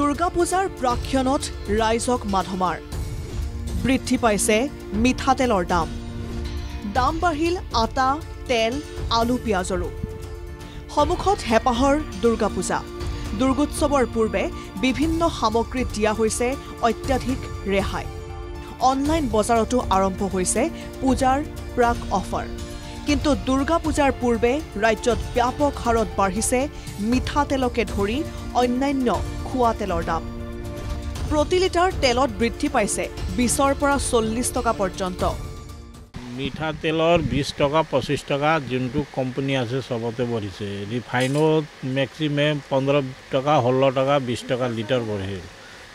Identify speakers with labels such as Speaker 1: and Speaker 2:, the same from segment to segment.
Speaker 1: দুৰ্গা পূজাৰ প্ৰাক্ষণত ৰাইজক মাধমাৰ বৃদ্ধি পাইছে মিঠাতেলৰ দাম দাম বাঢ়িল আটা তেল আলু পিয়াজৰো সমুখত হেপাহৰ দুৰ্গা পূজা দুৰ্গোৎসৱৰ পূৰ্বে বিভিন্ন সামগ্ৰী দিয়া হৈছে অত্যাধিক ৰেহাই অনলাইন বজাৰতো আৰম্ভ হৈছে পূজাৰ প্ৰাক অফাৰ কিন্তু দুৰ্গা পূজাৰ পূৰ্বে ৰাজ্যত ব্যাপক হাৰত বাঢ়িছে মিঠাতেলকে ধৰি অন্যান্য খোৱা তেলৰ দাম প্ৰতি লিটাৰ তেলত বৃদ্ধি পাইছে 20ৰ পৰা 40 টকা পৰ্যন্ত
Speaker 2: মিঠাতেলৰ 20 টকা 25 টকা যোনটো কোম্পানী আছে সবতে বঢ়িছে ৰিফাইনত ম্যাক্সিমাম 15 টকা 16 টকা 20 টকা লিটাৰ বঢ়ে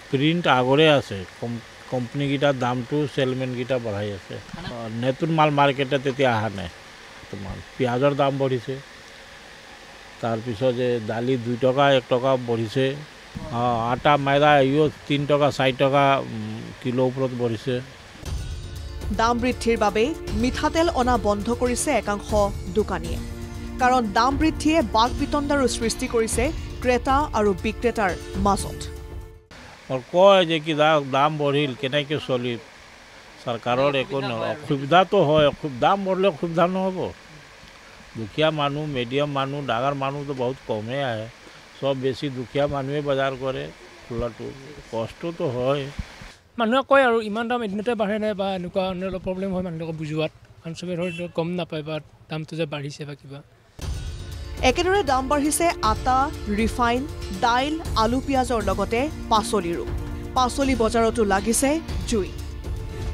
Speaker 2: প্ৰিন্ট আগৰে আছে কোম্পানী গিটাৰ দামটো সেলমেন গিটা বঢ়াই আছে নতুন মাল মাৰ্কেটত তেতিয়া আহা নাই তোমাৰ পিয়াজৰ দাম বঢ়িছে তাৰ পিছত যে দালি 2 টকা 1 টকা বঢ়িছে আটা ময়দা ইও 3 টকা 4 টকা কিলো ওপৰত বঢ়িছে
Speaker 1: দাম বৃদ্ধিৰ বাবে মিঠাতেল অনা বন্ধ কৰিছে একাংশ দোকানীয়ে কাৰণ দাম বৃদ্ধিয়ে বাক বিতণ্ডাৰো সৃষ্টি কৰিছে ক্ৰেতা আৰু বিক্ৰেতাৰ মাজত
Speaker 2: और कय जे कि दाम बढ़िल केनेके चली सरकारों एको असुविधा तो है दाम बढ़ले असुविधा न हो दुखिया मानु मीडियम मानु डागर मानु तो बहुत कमे आए सब बेसी दुखिया मानुए बाजार करे खोलाटो कष्ट तो है
Speaker 3: মানুহে কয় আৰু ইমান দাম এদিনতে বাঢ়ে নাই বা এনেকুৱা অলপ প্ৰব্লেম হয় মানুহক বুজোৱাত কাৰণ চবে ধৰি গম নাপায় বা দামটো যে বাঢ়িছে বা কিবা
Speaker 1: একেদৰে দাম বাঢ়িছে আটা ৰিফাইন দাইল আলু পিয়াজৰ লগতে পাচলি বজাৰতো লাগিছে জুই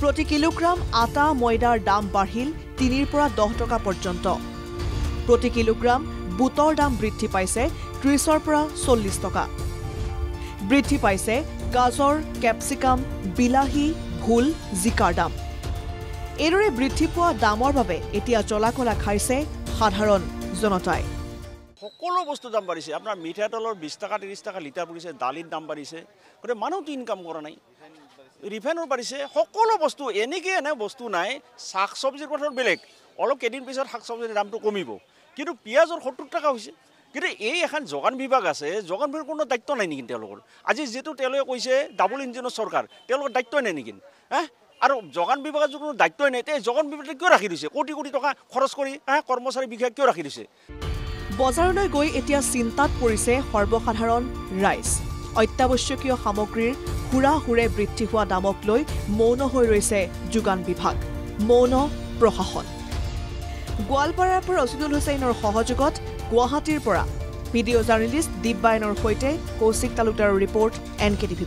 Speaker 1: প্ৰতি কিলোগ্ৰাম আটা ময়দাৰ দাম বাঢ়িল 3 পৰা 10 টকা পৰ্যন্ত প্ৰতি কিলোগ্ৰাম বুটৰ দাম বৃদ্ধি পাইছে 30ৰ পৰা 40 টকা বৃদ্ধি পাইছে গাজৰ ক্যাপসিকাম বিলাহী ভুল জিকাৰ দাম এৰৰে বৃদ্ধি পোৱা দামৰ বাবে এতিয়া চলাকলা খাইছে সাধাৰণ জনতাই
Speaker 4: সকলো বস্তু দাম বাঢ়িছে আপোনাৰ মিঠাতেলৰ 20 টাকা 30 টাকা লিটাৰ পৰিছে দালিৰ দাম বাঢ়িছে গতে মানুহটো ইনকাম কৰা নাই ৰিফাইনৰ বাঢ়িছে সকলো বস্তু এনে বস্তু নাই শাক সবজিৰ কথা বেলেগ অলপ কেদিন পিছত শাক সবজিৰ দামটো কমিব কিন্তু পিয়াজৰ 70 টাকা হৈছে কিন্তু এই এখন যোগান বিভাগ আছে যোগান বিভাগৰ কোনো দায়িত্ব নাই নেকি তেওঁলোকৰ আজি যেটো তেওঁলোকে কৈছে ডাবল ইঞ্জিনৰ চৰকাৰ তেওঁলোকৰ দায়িত্ব নাই নেকি আৰু যোগান বিভাগৰ কোনো দায়িত্ব নাই তে যোগান বিভাগে কিয় ৰাখি দিছে কোটি কোটি টকা খৰচ কৰি কৰ্মচাৰী বিষয়া কিয় ৰাখি দিছে
Speaker 1: বজাৰলৈ গৈ এতিয়া চিন্তাত পৰিছে সৰ্বসাধাৰণ ৰাইজ অত্যাৱশ্যকীয় সামগ্ৰীৰ হুৰে বৃদ্ধি হোৱা দামক লৈ মৌন হৈ ৰৈছে যোগান বিভাগ মৌন প্ৰশাসন গোৱালপাৰাৰ পৰা ৰচিদুল হুছেইনৰ সহযোগত গুৱাহাটীৰ পৰা ভিডিঅ' জাৰ্নেলিষ্ট দীপ বাইনৰ সৈতে কৌশিক তালুকদাৰৰ ৰিপৰ্ট NKTV+